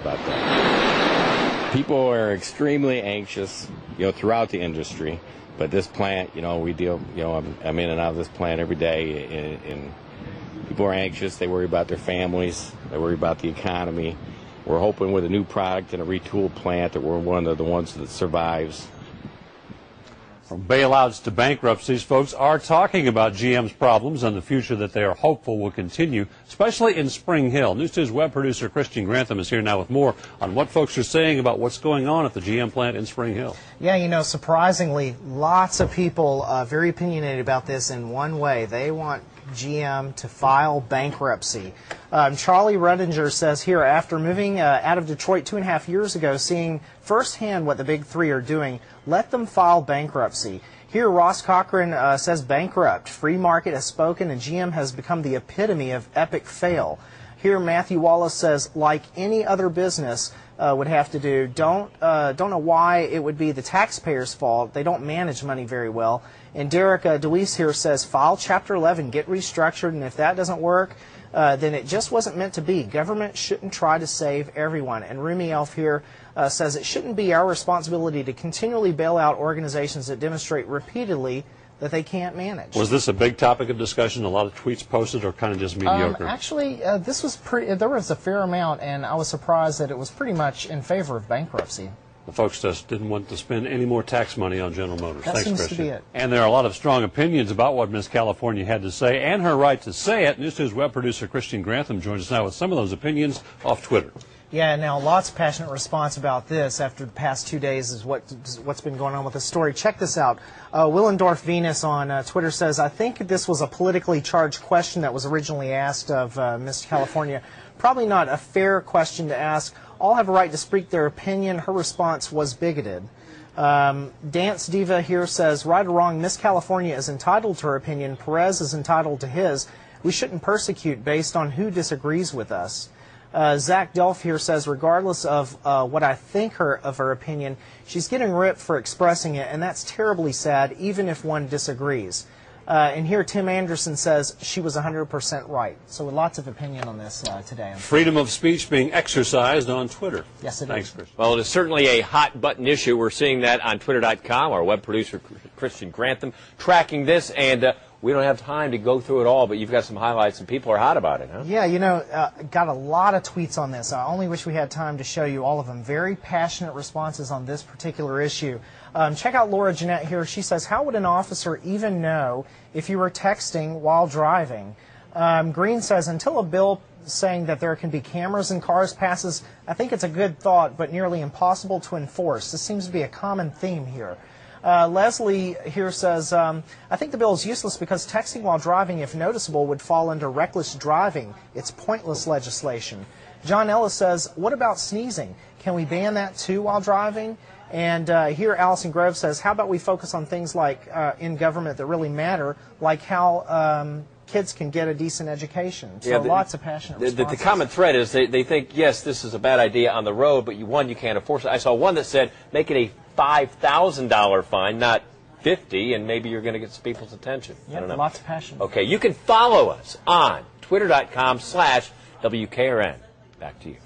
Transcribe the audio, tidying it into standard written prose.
about that. People are extremely anxious, throughout the industry. But this plant, we deal, I'm in and out of this plant every day, and people are anxious. They worry about their families. They worry about the economy. We're hoping with a new product and a retooled plant that we're one of the ones that survives. From bailouts to bankruptcies, folks are talking about GM's problems and the future that they are hopeful will continue, especially in Spring Hill. News 2's web producer Christian Grantham is here now with more on what folks are saying about what's going on at the GM plant in Spring Hill. Yeah, surprisingly, lots of people very opinionated about this in one way. They want GM to file bankruptcy. Charlie Rudinger says here, after moving out of Detroit 2.5 years ago, seeing firsthand what the big three are doing, let them file bankruptcy. Here, Ross Cochran says bankrupt. Free market has spoken, and GM has become the epitome of epic fail. Here, Matthew Wallace says, like any other business would have to do, don't know why it would be the taxpayers' fault. They don't manage money very well. And Derek DeWeese here says, file Chapter 11, get restructured, and if that doesn't work, then it just wasn't meant to be. Government shouldn't try to save everyone. And Rumi Elf here says it shouldn't be our responsibility to continually bail out organizations that demonstrate repeatedly that they can't manage. Was this a big topic of discussion? A lot of tweets posted, or kind of just mediocre? Actually, this was there was a fair amount, and I was surprised that it was pretty much in favor of bankruptcy. The folks just didn't want to spend any more tax money on General Motors. That Thanks, seems Christian. to be it. And there are a lot of strong opinions about what Miss California had to say, and her right to say it. News 2's web producer Christian Grantham joins us now with some of those opinions off Twitter. Yeah, now lots of passionate response about this after the past 2 days is what's been going on with the story. Check this out. Willendorf Venus on Twitter says, I think this was a politically charged question that was originally asked of Miss California. Probably not a fair question to ask. All have a right to speak their opinion. Her response was bigoted. Dance Diva here says, right or wrong, Miss California is entitled to her opinion. Perez is entitled to his. We shouldn't persecute based on who disagrees with us. Zach Delph here says, regardless of what I think of her opinion, she's getting ripped for expressing it, and that's terribly sad, even if one disagrees. And here Tim Anderson says she was 100% right. So lots of opinion on this today. Freedom of speech being exercised on Twitter. Yes, it Thanks, is. Chris. Well, it is certainly a hot-button issue. We're seeing that on Twitter.com. Our web producer, Christian Grantham, tracking this, and we don't have time to go through it all, but you've got some highlights, and people are hot about it, huh? Yeah, got a lot of tweets on this. I only wish we had time to show you all of them. Very passionate responses on this particular issue. Check out Laura Jeanette here. She says, how would an officer even know if you were texting while driving? Green says, until a bill saying that there can be cameras in cars passes, I think it's a good thought, but nearly impossible to enforce. This seems to be a common theme here. Leslie here says, I think the bill is useless because texting while driving, if noticeable, would fall under reckless driving. It's pointless legislation. John Ellis says, what about sneezing? Can we ban that too while driving? And here Allison Grove says, how about we focus on things like in government that really matter, like how kids can get a decent education. So lots of passionate responses. The common thread is they think, yes, this is a bad idea on the road, but you can't enforce it. I saw one that said, make it a $5,000 fine, not $50, and maybe you're going to get some people's attention. Yep, I don't know. Lots of passion. Okay, you can follow us on Twitter.com/WKRN. Back to you.